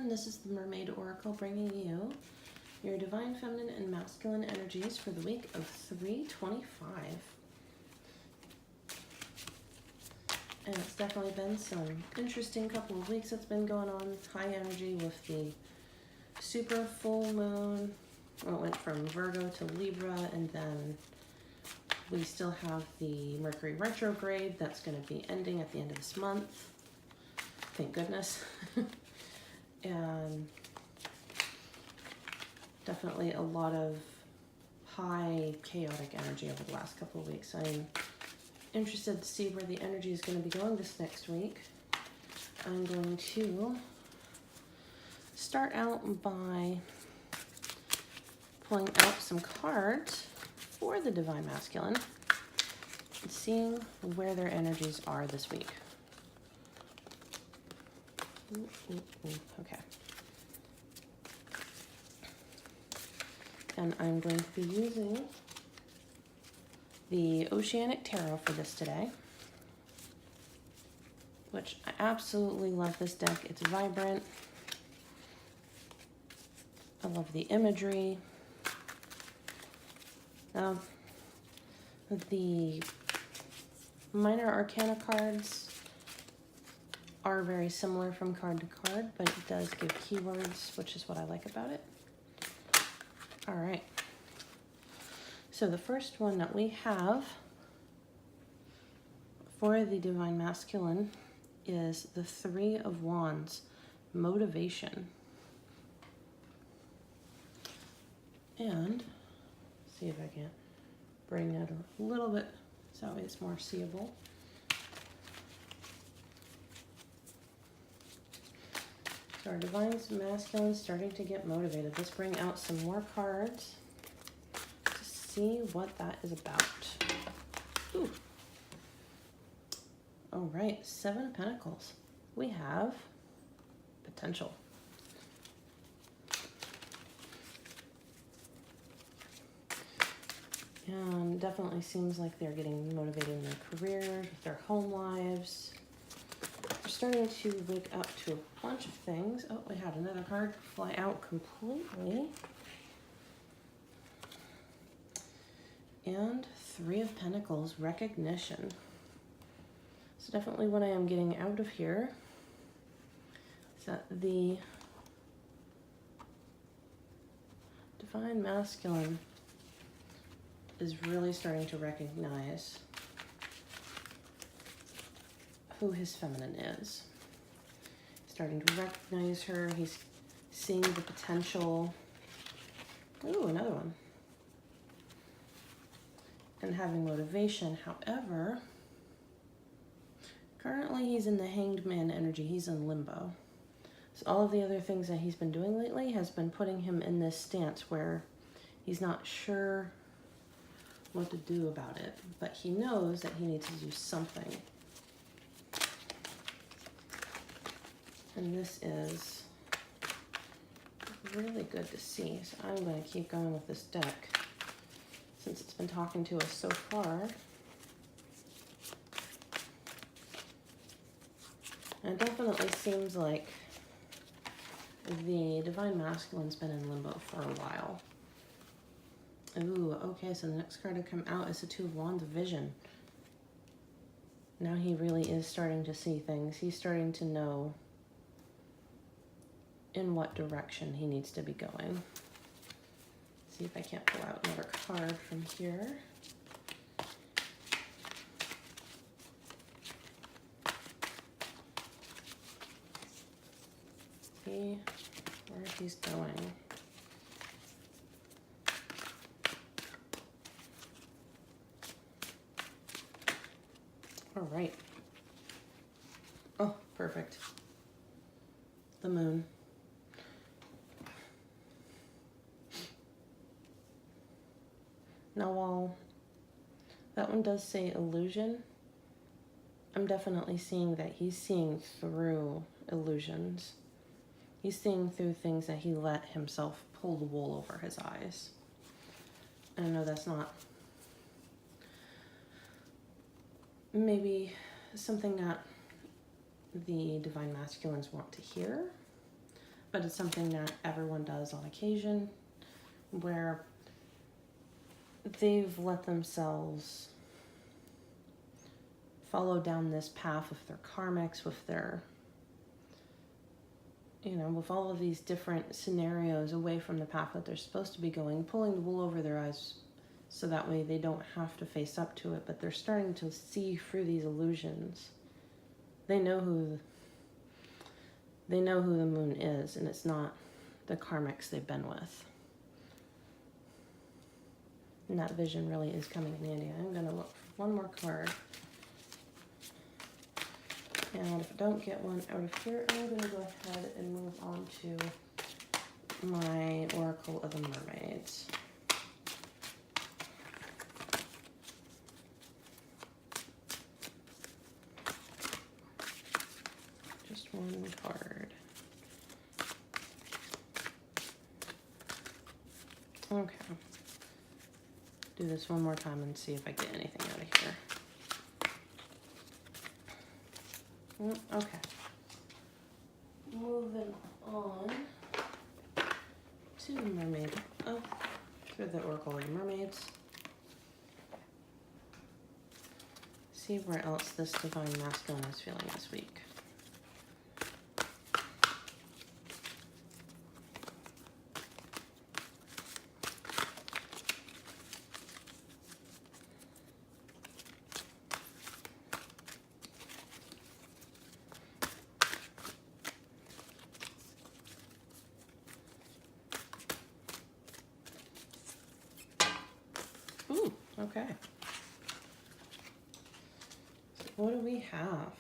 Masculine. This is the Mermaid Oracle bringing you your Divine Feminine and Masculine energies for the week of 3/25. And it's definitely been some interesting couple of weeks that's been going on. High energy with the super full moon. Well, it went from Virgo to Libra, and then we still have the Mercury retrograde that's going to be ending at the end of this month. Thank goodness. And definitely a lot of high chaotic energy over the last couple of weeks. I'm interested to see where the energy is going to be going this next week. I'm going to start out by pulling out some cards for the Divine Masculine and seeing where their energies are this week. Okay. And I'm going to be using the Oceanic Tarot for this today, which I absolutely love this deck. It's vibrant. I love the imagery. The minor arcana cards are very similar from card to card, but it does give keywords, which is what I like about it. All right. So the first one that we have for the Divine Masculine is the Three of Wands, motivation. And see if I can bring that a little bit so that way it's more seeable. So our Divine Masculine is starting to get motivated. Let's bring out some more cards to see what that is about. Ooh. All right, Seven of Pentacles. We have potential. And definitely seems like they're getting motivated in their careers, with their home lives. They're starting to wake up to a bunch of things. Oh, we had another card fly out completely. And Three of Pentacles, recognition. So definitely what I am getting out of here is that the Divine Masculine is really starting to recognize who his feminine is. Starting to recognize her. He's seeing the potential. Ooh, another one. And having motivation. However, currently he's in the Hanged Man energy. He's in limbo. So all of the other things that he's been doing lately has been putting him in this stance where he's not sure what to do about it, but he knows that he needs to do something. And this is really good to see. So I'm going to keep going with this deck since it's been talking to us so far. And it definitely seems like the Divine Masculine's been in limbo for a while. Ooh, okay, so the next card to come out is the Two of Wands, vision. Now he really is starting to see things. He's starting to know in what direction he needs to be going. See if I can't pull out another card from here. See where he's going. All right. Oh, perfect. The moon. Now, while that one does say illusion, I'm definitely seeing that he's seeing through illusions. He's seeing through things that he let himself pull the wool over his eyes. I know that's not maybe something that the Divine Masculines want to hear, but it's something that everyone does on occasion, where they've let themselves follow down this path with their karmics, with their, with all of these different scenarios away from the path that they're supposed to be going, pulling the wool over their eyes so that way they don't have to face up to it, but they're starting to see through these illusions. They know who the moon is, and it's not the karmics they've been with. And that vision really is coming in handy. I'm going to look for one more card. And if I don't get one out of here, I'm going to go ahead and move on to my Oracle of the Mermaids. Just one card. Okay. Do this one more time and see if I get anything out of here. Okay. Moving on to the mermaid. Oh, through the Oracle of the Mermaids. See where else this divine masculine is feeling this week. Ooh, okay. So what do we have?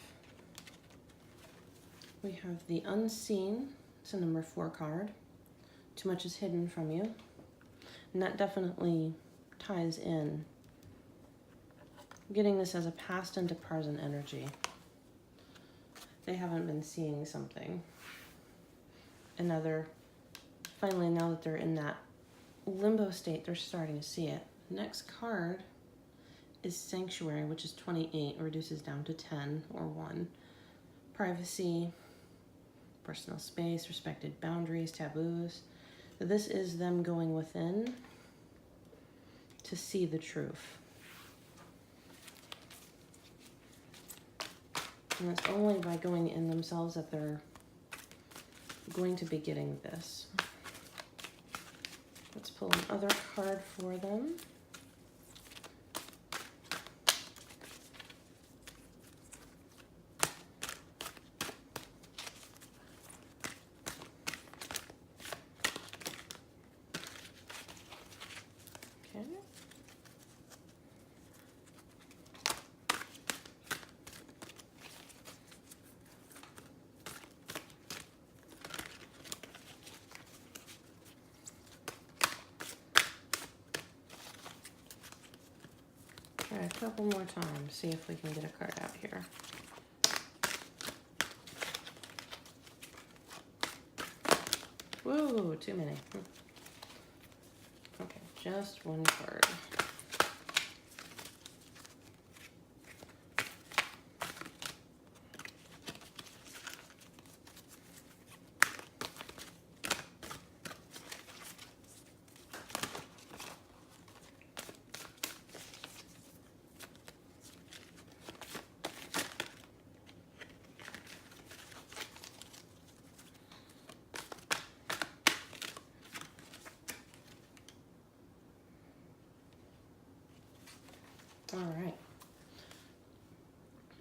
We have the Unseen. It's a number 4 card. Too much is hidden from you. And that definitely ties in. Getting this as a past into present energy. They haven't been seeing something. Finally, now that they're in that limbo state, they're starting to see it. Next card is Sanctuary, which is 28, reduces down to 10 or 1. Privacy, personal space, respected boundaries, taboos. So this is them going within to see the truth. And it's only by going in themselves that they're going to be getting this. Let's pull another card for them. Okay. Try a couple more times, see if we can get a card out here. Whoa, too many. Okay, just one card. All right.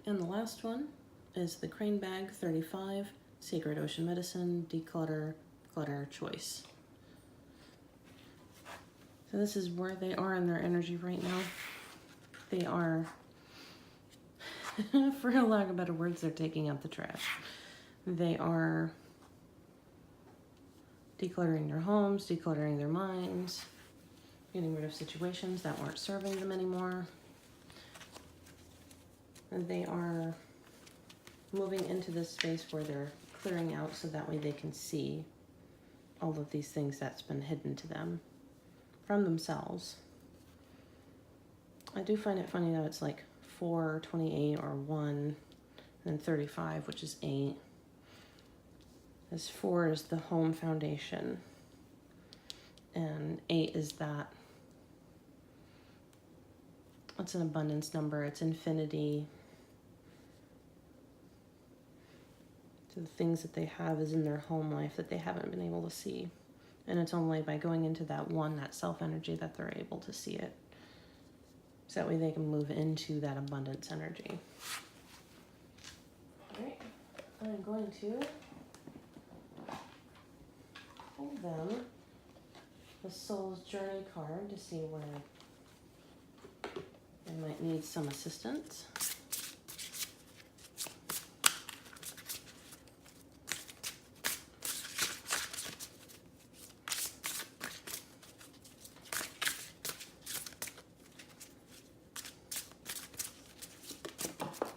And the last one is the Crane Bag 35, Sacred Ocean Medicine, Declutter, Clutter Choice. So this is where they are in their energy right now. They are, for lack of better words, they're taking out the trash. They are decluttering their homes, decluttering their minds, getting rid of situations that weren't serving them anymore. They are moving into this space where they're clearing out so that way they can see all of these things that's been hidden to them from themselves. I do find it funny that it's like 4, 28, or 1, and then 35, which is 8. As 4 is the home foundation. And 8 is that. It's an abundance number. It's infinity. So the things that they have is in their home life that they haven't been able to see. And it's only by going into that 1, that self energy, that they're able to see it. So that way they can move into that abundance energy. Alright, I'm going to pull them the Soul's Journey card to see where they might need some assistance.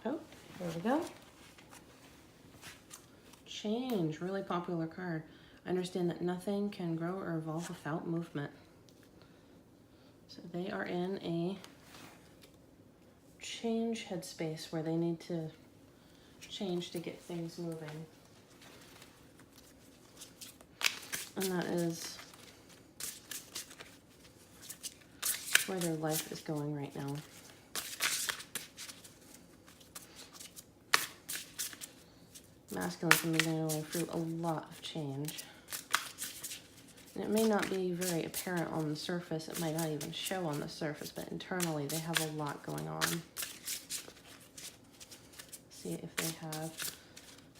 Oh, there we go. Change, really popular card. I understand that nothing can grow or evolve without movement. So they are in a change headspace where they need to change to get things moving. And that is where their life is going right now. Masculines have been going through a lot of change. And it may not be very apparent on the surface. It might not even show on the surface, but internally they have a lot going on. See if they have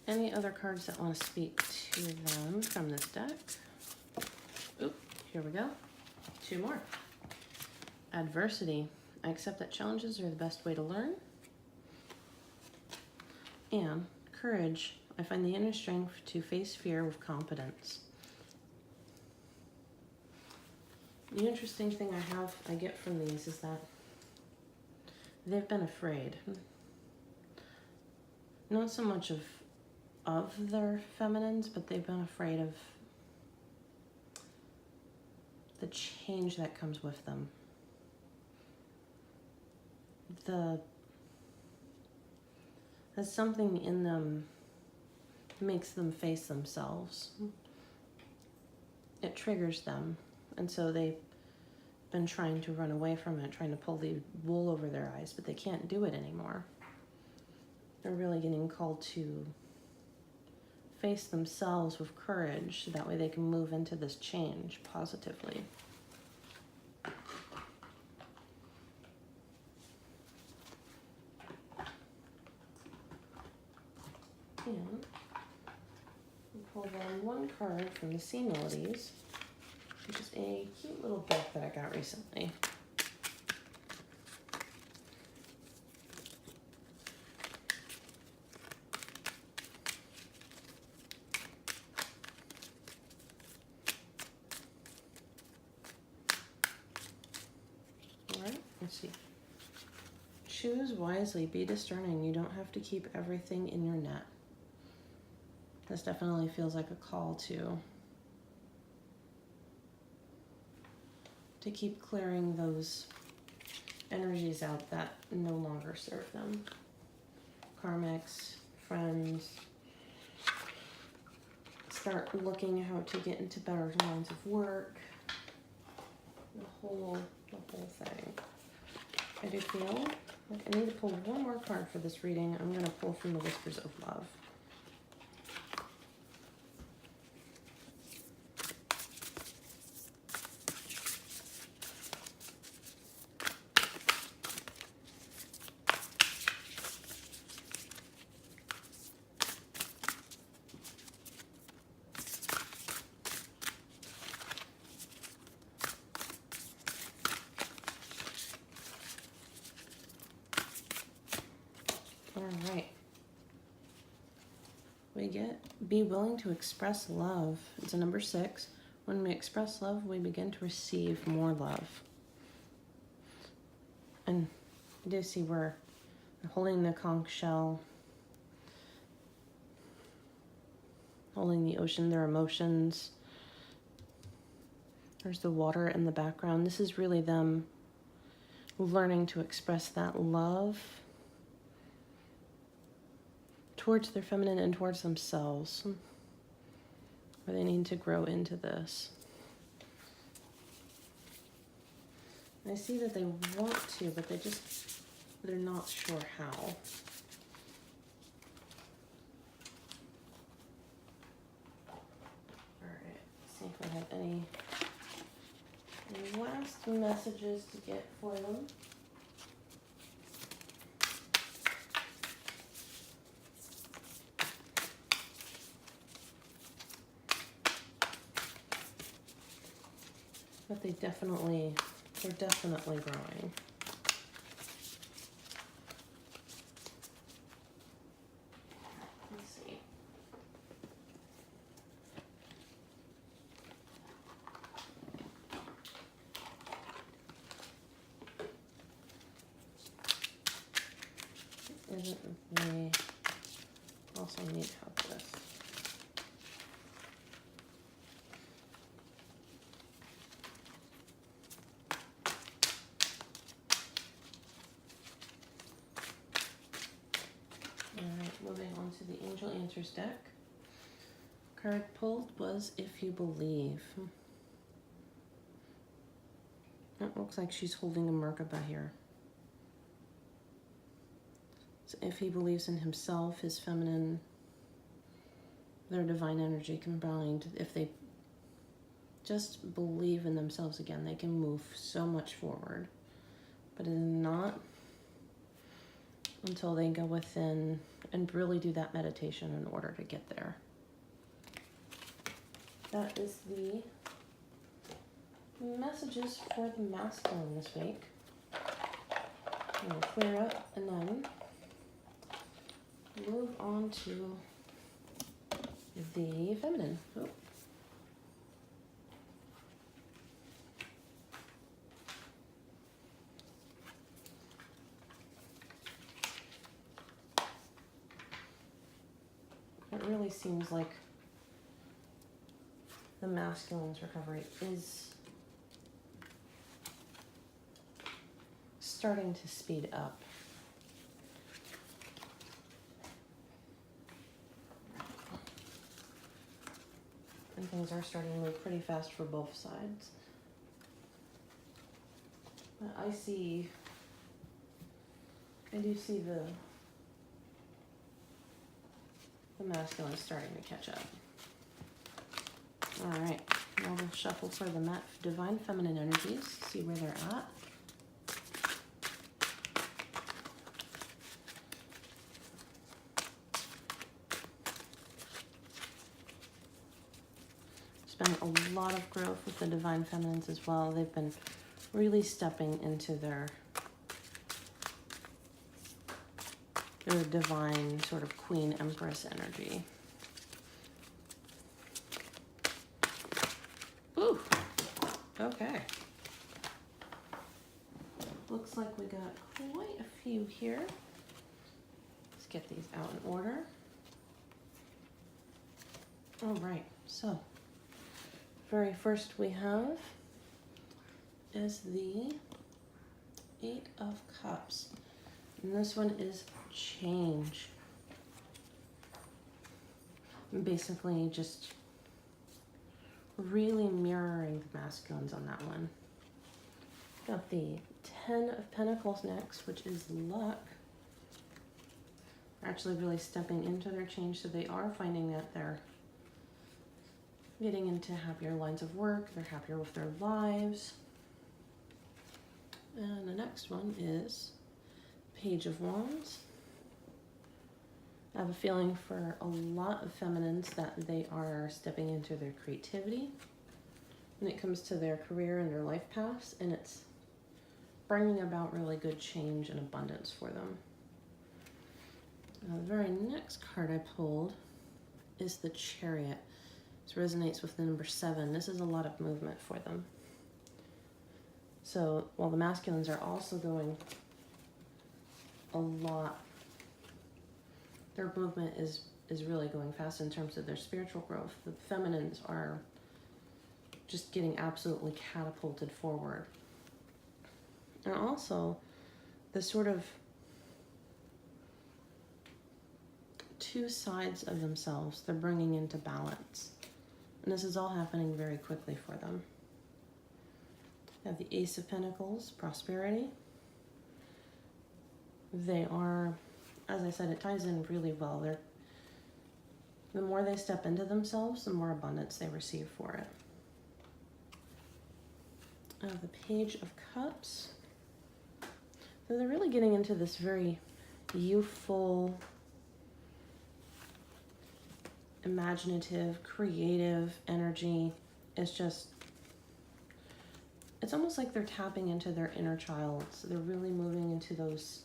any other cards that want to speak to them from this deck. Oop, here we go. 2 more. Adversity. I accept that challenges are the best way to learn. And courage. I find the inner strength to face fear with confidence. The interesting thing I get from these is that they've been afraid. Not so much of their feminines, but they've been afraid of the change that comes with them. There's something in them makes them face themselves. It triggers them, and so they've been trying to run away from it, trying to pull the wool over their eyes, but they can't do it anymore. They're really getting called to face themselves with courage, so that way they can move into this change positively. And we'll pull down 1 card from the Sea Melodies, which is a cute little book that I got recently. Alright, let's see. Choose wisely, be discerning. You don't have to keep everything in your net. This definitely feels like a call to keep clearing those energies out that no longer serve them. Karmics, friends. Start looking how to get into better lines of work. The whole thing. I do feel like I need to pull 1 more card for this reading. I'm going to pull from the Whispers of Love. All right. We get be willing to express love. It's a number 6. When we express love, we begin to receive more love. And you do see we're holding the conch shell, holding the ocean, their emotions. There's the water in the background. This is really them learning to express that love towards their feminine and towards themselves. or they need to grow into this. I see that they want to, but they're not sure how. Alright, see if I have any last messages to get for them. But they're definitely growing. Let's see. Isn't they also need help with? Moving on to the Angel Answers deck. Card pulled was If You Believe. It looks like she's holding a Merkaba here. So if he believes in himself, his feminine, their divine energy combined, if they just believe in themselves again, they can move so much forward. But it is not until they go within and really do that meditation in order to get there. That is the messages for the masculine this week. We'll clear up and then move on to the feminine. Oh. It really seems like the masculine's recovery is starting to speed up. And things are starting to move pretty fast for both sides. But I do see the masculine is starting to catch up. All right, now we'll shuffle for the divine feminine energies, see where they're at. There's been a lot of growth with the divine feminines as well. They've been really stepping into their divine sort of queen empress energy. Ooh, okay. Looks like we got quite a few here. Let's get these out in order. All right, so very first we have is the Eight of Cups. And this one is change. Basically just really mirroring the masculines on that one. Got the Ten of Pentacles next, which is luck. They're actually really stepping into their change, so they are finding that they're getting into happier lines of work. They're happier with their lives. And the next one is Page of Wands. I have a feeling for a lot of feminines that they are stepping into their creativity when it comes to their career and their life paths, and it's bringing about really good change and abundance for them. The very next card I pulled is the Chariot. This resonates with the number 7. This is a lot of movement for them. So while the masculines are also going a lot, their movement is really going fast in terms of their spiritual growth. The feminines are just getting absolutely catapulted forward. And also the sort of two sides of themselves they're bringing into balance. And this is all happening very quickly for them. We have the Ace of Pentacles, prosperity. They are, as I said, it ties in really well. The more they step into themselves, the more abundance they receive for it. The Page of Cups. So they're really getting into this very youthful, imaginative, creative energy. It's almost like they're tapping into their inner child. So they're really moving into those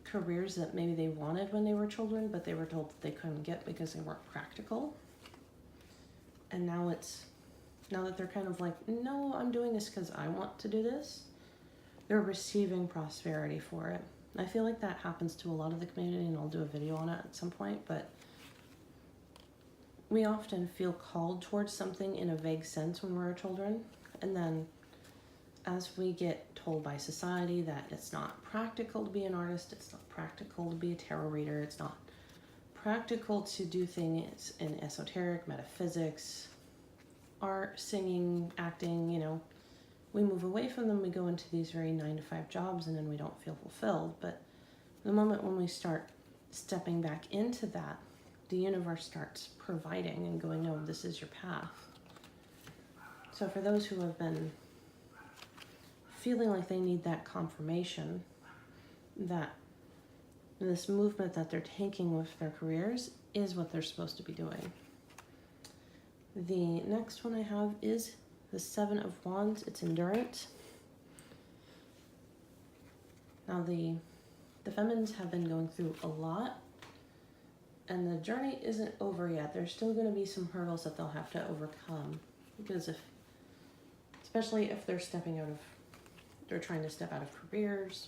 careers that maybe they wanted when they were children, but they were told that they couldn't get because they weren't practical. And now that they're kind of like, no, I'm doing this because I want to do this, they're receiving prosperity for it. I feel like that happens to a lot of the community, and I'll do a video on it at some point, but we often feel called towards something in a vague sense when we're children, and then as we get told by society that it's not practical to be an artist, it's not practical to be a tarot reader, it's not practical to do things in esoteric, metaphysics, art, singing, acting, we move away from them, we go into these very 9-to-5 jobs, and then we don't feel fulfilled. But the moment when we start stepping back into that, the universe starts providing and going, no, this is your path. So for those who have been feeling like they need that confirmation that this movement that they're taking with their careers is what they're supposed to be doing. The next one I have is the Seven of Wands. It's endurance. Now the feminines have been going through a lot, and the journey isn't over yet. There's still going to be some hurdles that they'll have to overcome, because especially if they're trying to step out of careers,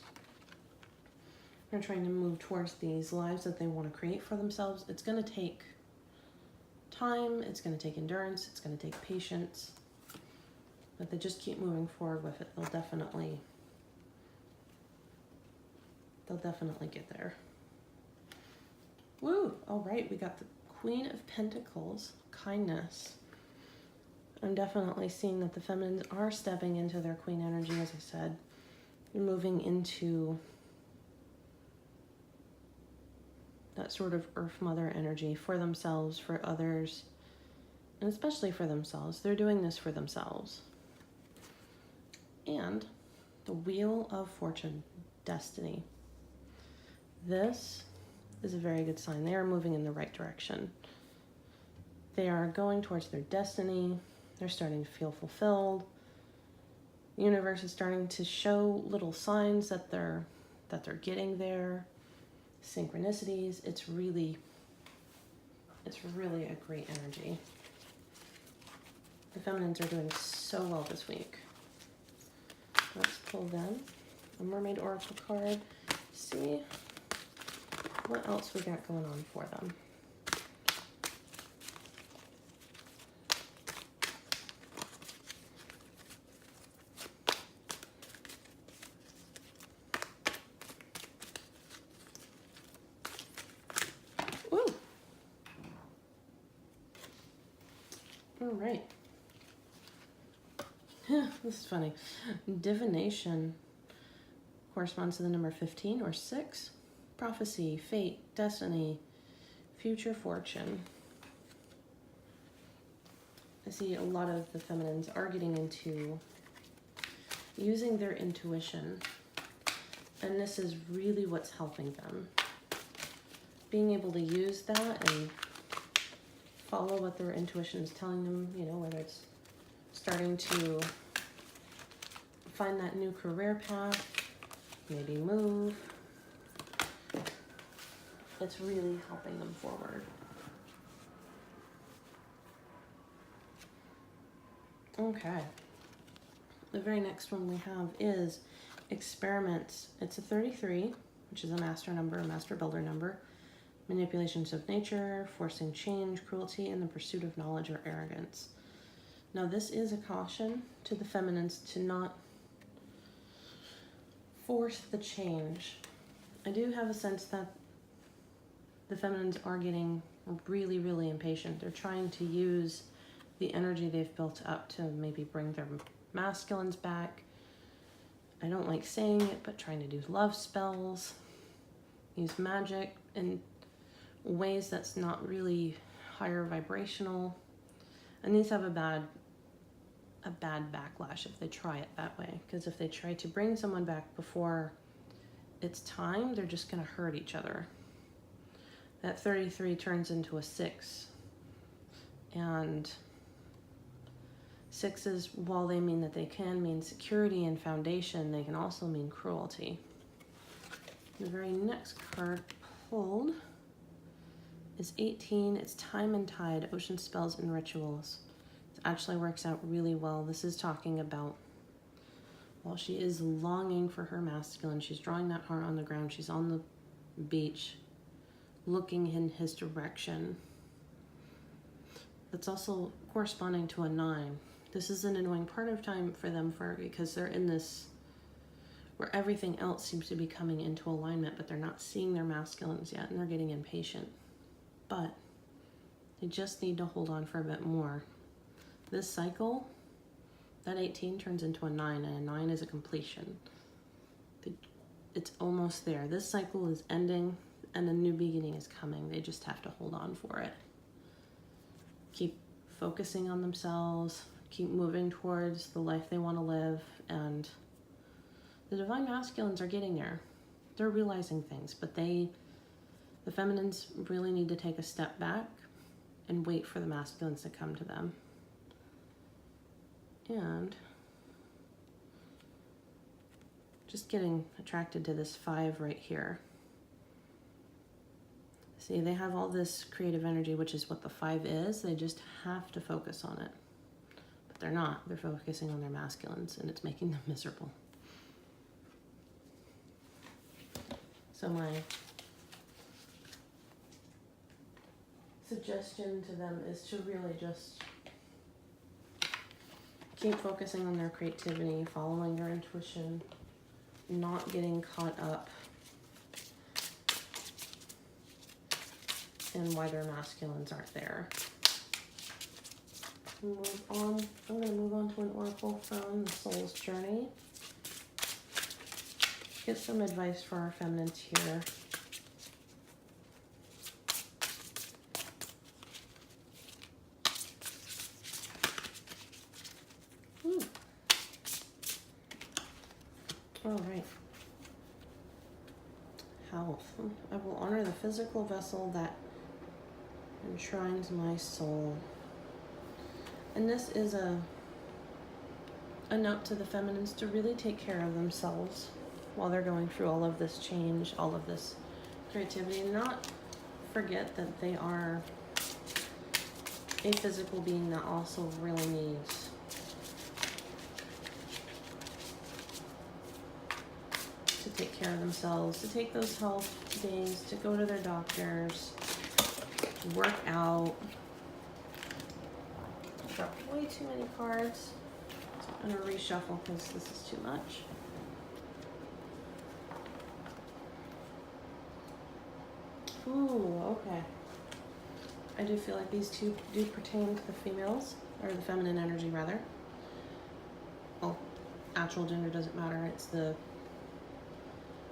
they're trying to move towards these lives that they want to create for themselves. It's going to take time, it's going to take endurance, it's going to take patience, but they just keep moving forward with it. They'll definitely get there. Woo! All right, we got the Queen of Pentacles, kindness. I'm definitely seeing that the feminines are stepping into their queen energy, as I said. You're moving into that sort of earth mother energy for themselves, for others, and especially for themselves. They're doing this for themselves. And the Wheel of Fortune, destiny. This is a very good sign. They are moving in the right direction. They are going towards their destiny. They're starting to feel fulfilled. The universe is starting to show little signs that they're getting there. Synchronicities. It's really a great energy. The feminines are doing so well this week. Let's pull them. A Mermaid Oracle card. See what else we got going on for them. Ooh. All right. This is funny. Divination corresponds to the number 15 or 6. Prophecy, fate, destiny, future fortune. I see a lot of the feminines are getting into using their intuition, and this is really what's helping them. Being able to use that and follow what their intuition is telling them, whether it's starting to find that new career path, maybe move. It's really helping them forward. Okay. The very next one we have is experiments. It's a 33, which is a master number, a master builder number. Manipulations of nature, forcing change, cruelty, and the pursuit of knowledge or arrogance. Now this is a caution to the feminines to not force the change. I do have a sense that the feminines are getting really, really impatient. They're trying to use the energy they've built up to maybe bring their masculines back. I don't like saying it, but trying to do love spells, use magic in ways that's not really higher vibrational. And these have a bad backlash if they try it that way. Because if they try to bring someone back before it's time, they're just going to hurt each other. That 33 turns into a 6. And 6s, while they mean that they can mean security and foundation, they can also mean cruelty. The very next card pulled is 18. It's Time and Tide, Ocean Spells and Rituals. It actually works out really well. This is talking about, while she is longing for her masculine, she's drawing that heart on the ground, she's on the beach, looking in his direction. That's also corresponding to a 9. This is an annoying part of time for them because they're in this where everything else seems to be coming into alignment, but they're not seeing their masculines yet, and they're getting impatient. But they just need to hold on for a bit more. This cycle, that 18 turns into a 9, and a 9 is a completion. It's almost there. This cycle is ending, and a new beginning is coming. They just have to hold on for it. Keep focusing on themselves, keep moving towards the life they want to live, and the divine masculines are getting there. They're realizing things, but the feminines really need to take a step back and wait for the masculines to come to them. And just getting attracted to this 5 right here. See, they have all this creative energy, which is what the 5 is. They just have to focus on it. But they're not. They're focusing on their masculines, and it's making them miserable. So my suggestion to them is to really just keep focusing on their creativity, following their intuition, not getting caught up in why their masculines aren't there. Move on. I'm going to move on to an oracle from the Soul's Journey. Get some advice for our feminines here. All right. Health. I will honor the physical vessel that enshrines my soul. And this is a note to the feminines to really take care of themselves while they're going through all of this change, all of this creativity, and not forget that they are a physical being that also really needs to take care of themselves, to take those health days, to go to their doctors, work out. I've got way too many cards. I'm going to reshuffle because this is too much. Ooh, okay. I do feel like these two do pertain to the females, or the feminine energy rather. Well, actual gender doesn't matter, it's the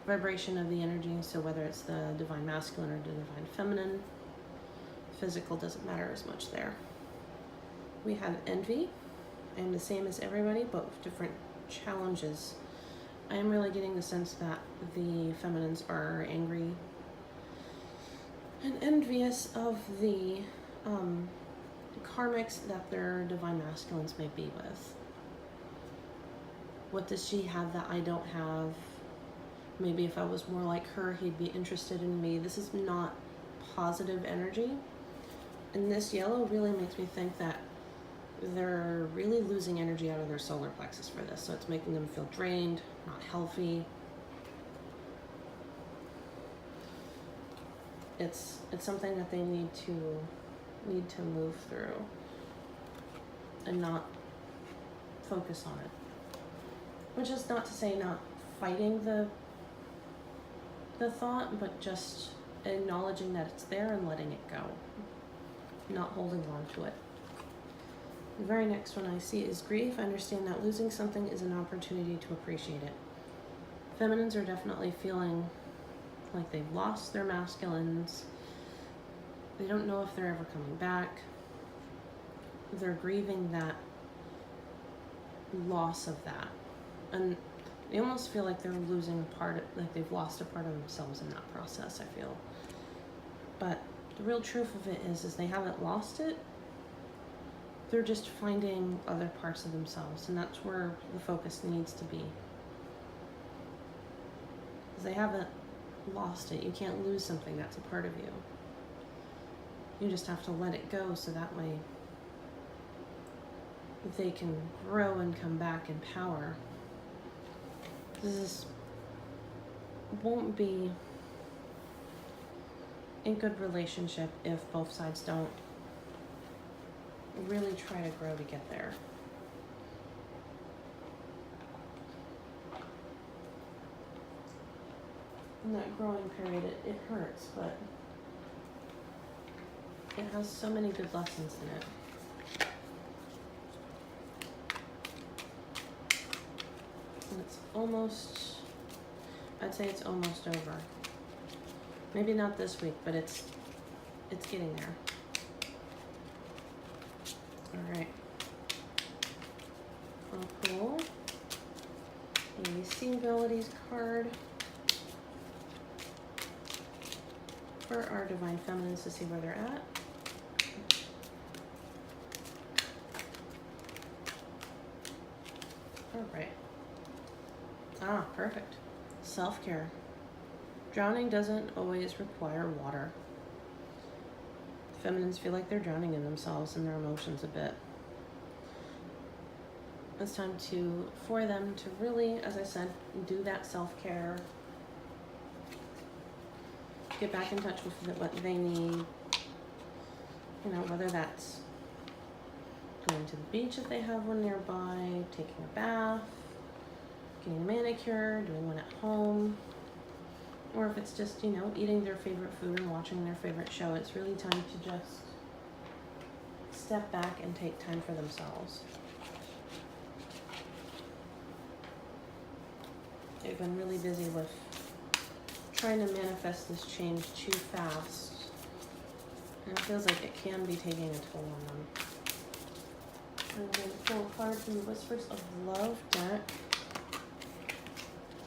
vibration of the energy, so whether it's the divine masculine or the divine feminine, physical doesn't matter as much there. We have envy. I am the same as everybody, but with different challenges. I am really getting the sense that the feminines are angry and envious of the karmics that their divine masculines may be with. What does she have that I don't have? Maybe if I was more like her, he'd be interested in me. This is not positive energy. And this yellow really makes me think that they're really losing energy out of their solar plexus for this. So it's making them feel drained, not healthy. It's something that they need to move through and not focus on it. Which is not to say not fighting the thought, but just acknowledging that it's there and letting it go. Not holding on to it. The very next one I see is grief. I understand that losing something is an opportunity to appreciate it. Feminines are definitely feeling like they've lost their masculines. They don't know if they're ever coming back. They're grieving that loss of that. And they almost feel like they're losing a part, like they've lost a part of themselves in that process, I feel. But the real truth of it is they haven't lost it. They're just finding other parts of themselves, and that's where the focus needs to be. Because they haven't lost it. You can't lose something that's a part of you. You just have to let it go so that way they can grow and come back in power. This won't be a good relationship if both sides don't really try to grow to get there. In that growing period, it hurts, but it has so many good lessons in it. And it's almost, I'd say it's almost over. Maybe not this week, but it's getting there. Alright. I'll pull a See Abilities card for our Divine Feminines to see where they're at. Alright. Ah, perfect. Self-care. Drowning doesn't always require water. Feminines feel like they're drowning in themselves and their emotions a bit. It's time for them to really, as I said, do that self-care. Get back in touch with what they need. You know, whether that's going to the beach if they have one nearby, taking a bath, getting a manicure, doing one at home. Or if it's just, you know, eating their favorite food and watching their favorite show. It's really time to just step back and take time for themselves. They've been really busy with trying to manifest this change too fast. And it feels like it can be taking a toll on them. I'm going to pull a card from the Whispers of Love deck.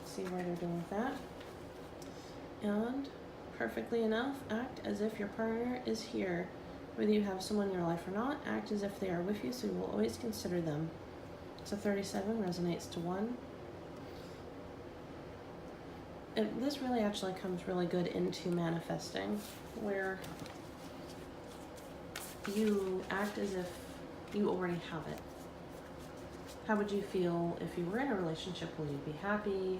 See where they're doing with that. And perfectly enough, act as if your partner is here. Whether you have someone in your life or not, act as if they are with you, so you will always consider them. So 37 resonates to 1. This really actually comes really good into manifesting, where you act as if you already have it. How would you feel if you were in a relationship? Will you be happy?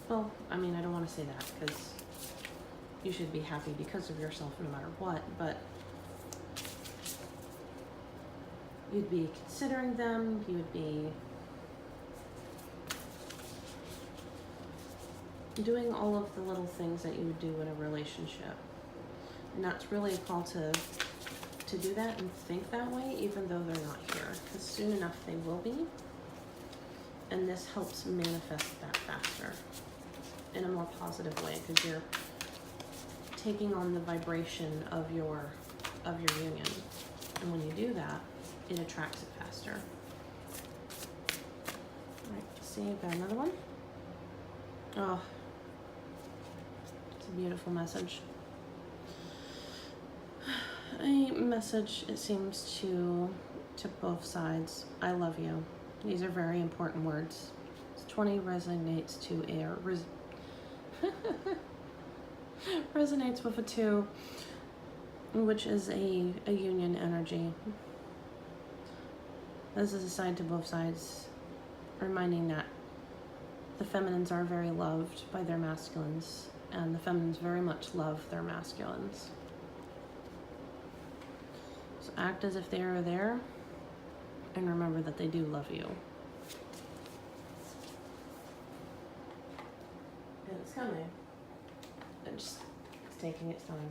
Well, I mean, I don't want to say that, because you should be happy because of yourself no matter what, but you'd be considering them, you would be doing all of the little things that you would do in a relationship. And that's really a call to do that and think that way, even though they're not here, because soon enough they will be. And this helps manifest that faster in a more positive way, because you're taking on the vibration of your union. And when you do that, it attracts it faster. All right, see, I've got another one. Oh, it's a beautiful message. A message, it seems, to both sides. I love you. These are very important words. 20 resonates to air. Resonates with a 2, which is a union energy. This is a side to both sides, reminding that the feminines are very loved by their masculines, and the feminines very much love their masculines. So act as if they are there, and remember that they do love you. And it's coming. It's taking its time.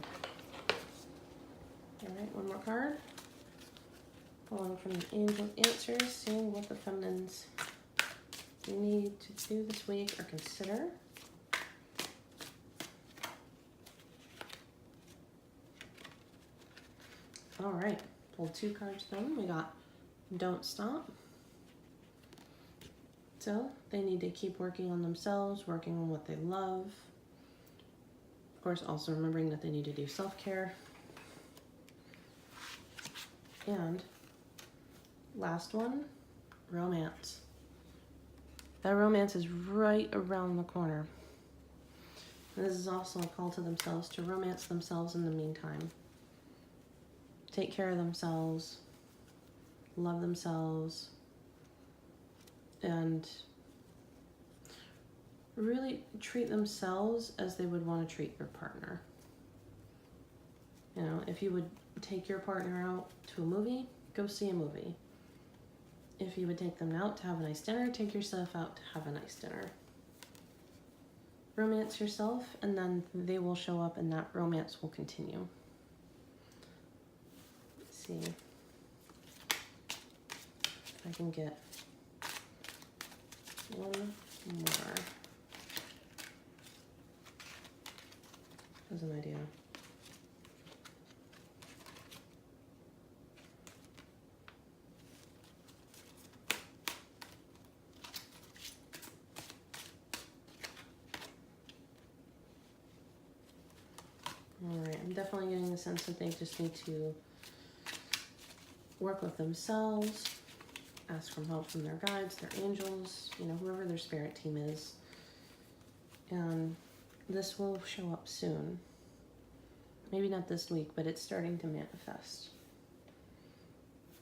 Alright, one more card. Pulling from the angel answers, seeing what the feminines need to do this week or consider. All right, pulled 2 cards then. We got Don't Stop. So they need to keep working on themselves, working on what they love. Of course, also remembering that they need to do self-care. And last one, romance. That romance is right around the corner. And this is also a call to themselves to romance themselves in the meantime. Take care of themselves, love themselves, and really treat themselves as they would want to treat your partner. You know, if you would take your partner out to a movie, go see a movie. If you would take them out to have a nice dinner, take yourself out to have a nice dinner. Romance yourself, and then they will show up and that romance will continue. Let's see if I can get one more. As an idea. Alright, I'm definitely getting the sense that they just need to work with themselves, ask for help from their guides, their angels, you know, whoever their spirit team is. And this will show up soon. Maybe not this week, but it's starting to manifest.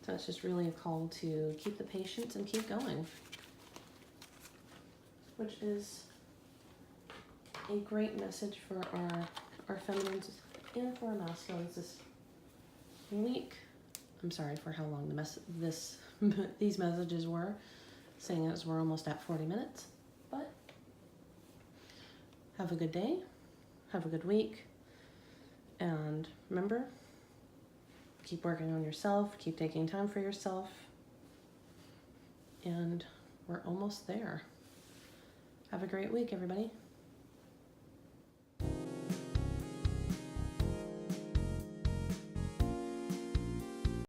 So it's just really a call to keep the patience and keep going. Which is a great message for our feminines and for our masculines this week. I'm sorry for how long these messages were, seeing as we're almost at 40 minutes. But have a good day, have a good week, and remember, keep working on yourself, keep taking time for yourself, and we're almost there. Have a great week, everybody.